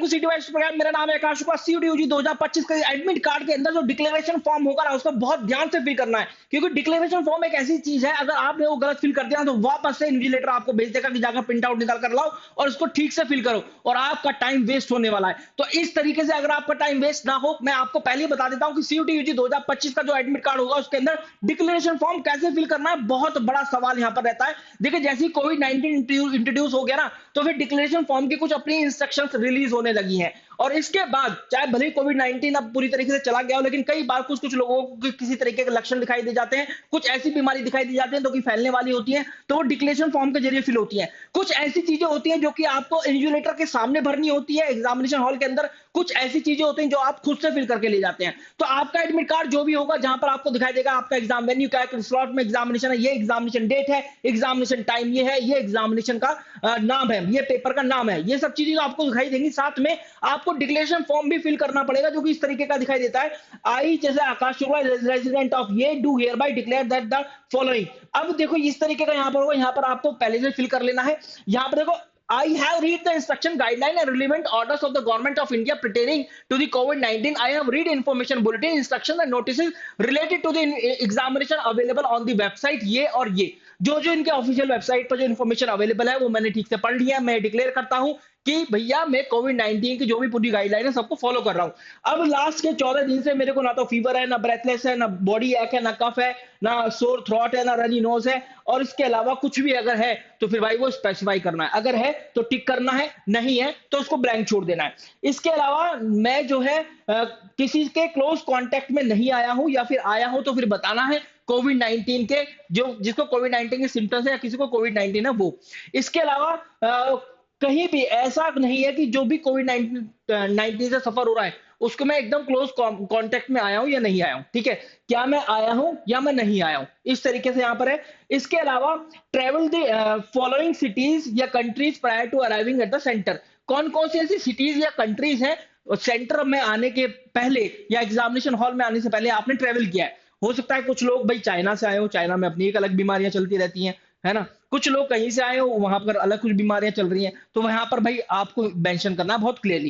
To city wise programme. मेरा नाम है आकाश कुमार। CUET 2025 का एडमिट कार्ड के अंदर जो डिक्लेरेशन फॉर्म होगा ना, उसको बहुत ध्यान से फिल करना है, क्योंकि डिक्लेरेशन फॉर्म एक ऐसी चीज है, अगर आपने वो गलत फिल कर दिया ना, तो वापस से इन्विजिलेटर आपको भेज देगा कि जाकर प्रिंट आउट निकाल कर लाओ और उसको ठीक से फिल करो, और आपका टाइम वेस्ट होने वाला है। तो इस तरीके से अगर आपका टाइम वेस्ट ना हो, मैं आपको पहले ही बता देता हूं कि CUET 2025 का जो एडमिट कार्ड होगा, उसके अंदर डिक्लेरेशन फॉर्म कैसे फिल करना है, बहुत बड़ा सवाल यहां पर रहता है। देखिए, जैसे ही कोविड-19 इंट्रोड्यूस हो गया ना, तो फिर डिक्लेरेशन फॉर्म की कुछ अपनी इंस्ट्रक्शंस रिलीज होने लगी हैं, और इसके बाद चाहे भले ही कोविड-19 अब पूरी तरीके से चला गया हो, लेकिन कई बार कुछ कुछ लोगों को किसी तरीके के लक्षण दिखाई दे जाते हैं, कुछ ऐसी बीमारी दिखाई दे जाती है जो कि फैलने वाली होती है, तो वो डिक्लेरेशन फॉर्म के जरिए फिल होती है। कुछ ऐसी चीजें होती हैं जो कि आपको इन्विजिलेटर के सामने भरनी होती है एग्जामिनेशन हॉल के अंदर, कुछ ऐसी चीजें होती हैं जो आप खुद से फिल करके ले जाते हैं। तो आपका एडमिट कार्ड जो भी होगा, जहां पर आपको दिखाई देगा आपका एग्जाम वेन्यू क्या है, स्लॉट में एग्जामिनेशन है, ये एग्जामिनेशन डेट है, एग्जामिनेशन टाइम ये है, ये एग्जामिनेशन का नाम है, ये पेपर का नाम है, ये सब चीजें आपको दिखाई देंगी। साथ में आपको डिक्लेरेशन फॉर्म भी फिल करना पड़ेगा, जो कि इस तरीके का दिखाई देता है। आई जैसे आकाश शुक्ला, रेजिडेंट ऑफ ये, do here bye declare that the following. अब देखो इस तरीके का यहां पर होगा, यहां पर आपको पहले से फिल कर लेना है। यहां पर देखो, I have read the instruction guideline and relevant orders of the government of India pertaining to the COVID-19. I have read information bulletin, instructions and notices related to the examination available on the website. ये और ये जो जो इनके official website पर जो information available है, वो मैंने ठीक से पढ़ लिया। मैं डिक्लेयर करता हूं कि भैया मैं कोविड-19 की जो भी पूरी गाइडलाइन है सबको फॉलो कर रहा हूं। अब लास्ट के 14 दिन से मेरे को ना तो फीवर है, ना ब्रेथलेस है, ना बॉडी एक है, ना कफ है, ना सोर थ्रोट है, ना रनी नोज है, और इसके अलावा कुछ भी अगर है तो फिर भाई वो स्पेसिफाई करना है। अगर है तो टिक करना है, नहीं है तो उसको ब्लैंक छोड़ देना है। इसके अलावा मैं जो है किसी के क्लोज कांटेक्ट में नहीं आया हूं, या फिर आया हूं तो फिर बताना है कोविड-19 के, जो जिसको कोविड-19 के सिम्टम्स है या किसी को कोविड-19 है वो। इसके अलावा कहीं भी ऐसा नहीं है कि जो भी कोविड-19 से सफर हो रहा है, उसको मैं एकदम क्लोज कांटेक्ट में आया हूं या नहीं आया हूं, ठीक है? क्या मैं आया हूं या मैं नहीं आया हूं, इस तरीके से यहां पर है। इसके अलावा ट्रेवल द फॉलोइंग सिटीज या countries prior to arriving at the centre. कौन कौन सी ऐसी सिटीज या कंट्रीज हैं सेंटर में आने के पहले या एग्जामिनेशन हॉल में आने से पहले आपने ट्रेवल किया है। हो सकता है कुछ लोग भाई चाइना से आए हो, चाइना में अपनी एक अलग बीमारियां चलती रहती हैं, है ना? कुछ लोग कहीं से आए हो, वहां पर अलग कुछ बीमारियां चल रही हैं, तो वहां पर भाई आपको मेंशन करना है बहुत क्लियरली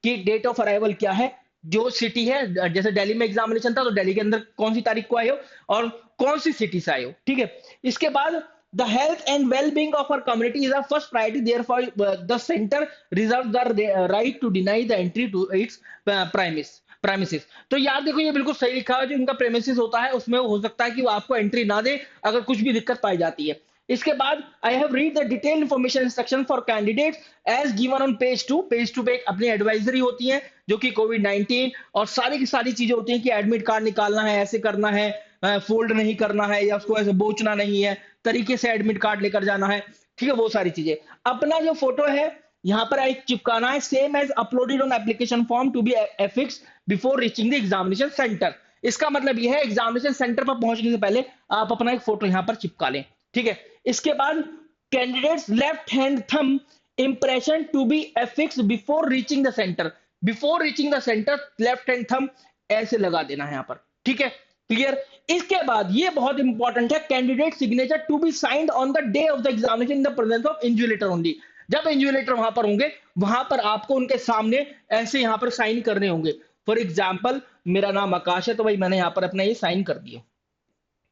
कि डेट ऑफ अराइवल क्या है, जो सिटी है, जैसे दिल्ली में एग्जामिनेशन था तो दिल्ली के अंदर कौन सी तारीख को आए हो और कौन सी सिटी से आए हो, ठीक है? इसके बाद the health and well being of our community is a first priority, therefore the centre reserve the right to deny the entry to its premises. तो यार देखो, ये बिल्कुल सही लिखा है। जो इनका प्रेमिसेस होता है उसमें हो सकता है कि वो आपको एंट्री ना दे अगर कुछ भी दिक्कत पाई जाती है। इसके बाद I have read the detail information instruction for candidates as given on page 2। Page 2 पे एक अपनी एडवाइजरी होती है जो कि कोविड-19 और सारी की सारी चीजें होती हैं कि एडमिट कार्ड निकालना है, ऐसे करना है, फोल्ड नहीं करना है या उसको ऐसे बोचना नहीं है, तरीके से एडमिट कार्ड लेकर जाना है, ठीक है? वो सारी चीजें। अपना जो फोटो है यहाँ पर एक चिपकाना है, same as uploaded on application form to be affixed before reaching the examination centre. इसका मतलब यह है एग्जामिनेशन सेंटर पर पहुंचने से पहले आप अपना एक फोटो यहाँ पर चिपका लें, ठीक है? इसके बाद candidates left hand thumb impression to be affixed before reaching the centre. Before reaching the centre left hand thumb ऐसे लगा देना है यहाँ पर, ठीक है? क्लियर? इसके बाद ये बहुत इंपॉर्टेंट है, candidate signature to be signed on the day of the examination in the presence of invigilator only. जब इन्विजिलेटर वहां पर होंगे, वहां पर आपको उनके सामने ऐसे यहां पर साइन करने होंगे। फॉर एग्जाम्पल मेरा नाम आकाश है, तो भाई मैंने यहां पर अपना ये साइन कर दिया,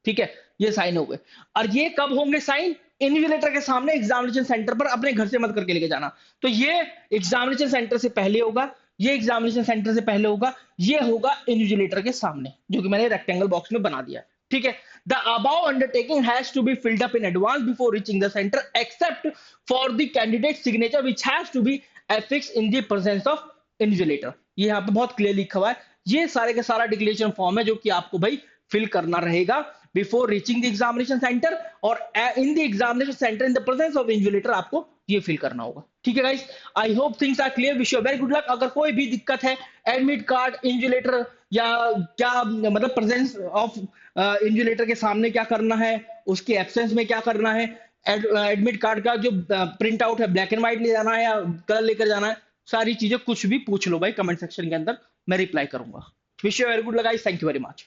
ठीक है? ये साइन हो गए। और ये कब होंगे साइन? इन्विजिलेटर के सामने एग्जामिनेशन सेंटर पर, अपने घर से मत करके लेके जाना। तो ये एग्जामिनेशन सेंटर से पहले होगा, ये एग्जामिनेशन सेंटर से पहले होगा, ये होगा इन्विजिलेटर के सामने, जो कि मैंने रेक्टेंगल बॉक्स में बना दिया, ठीक है? The above undertaking has to be filled up in advance before reaching the center, except for the candidate signature, which has to be affixed in the presence of invigilator. ये यहाँ पे बहुत clear लिखा हुआ है। ये सारे का सारा डिक्लेरेशन फॉर्म है जो कि आपको भाई फिल करना रहेगा before reaching the examination centre, और in the examination centre in the presence of invigilator आपको ये फिल करना होगा, ठीक है guys? I hope things are clear. Wish you very good luck. अगर कोई भी दिक्कत है एडमिट कार्ड, इन्विजिलेटर या क्या मतलब प्रेजेंस ऑफ इन्विजिलेटर के सामने क्या करना है, उसके एब्सेंस में क्या करना है, एडमिट कार्ड का जो प्रिंट आउट है ब्लैक एंड व्हाइट ले जाना है या कलर लेकर जाना है, सारी चीजें कुछ भी पूछ लो भाई कमेंट सेक्शन के अंदर, मैं रिप्लाई करूंगा। Wish you very good luck guys, thank you very much.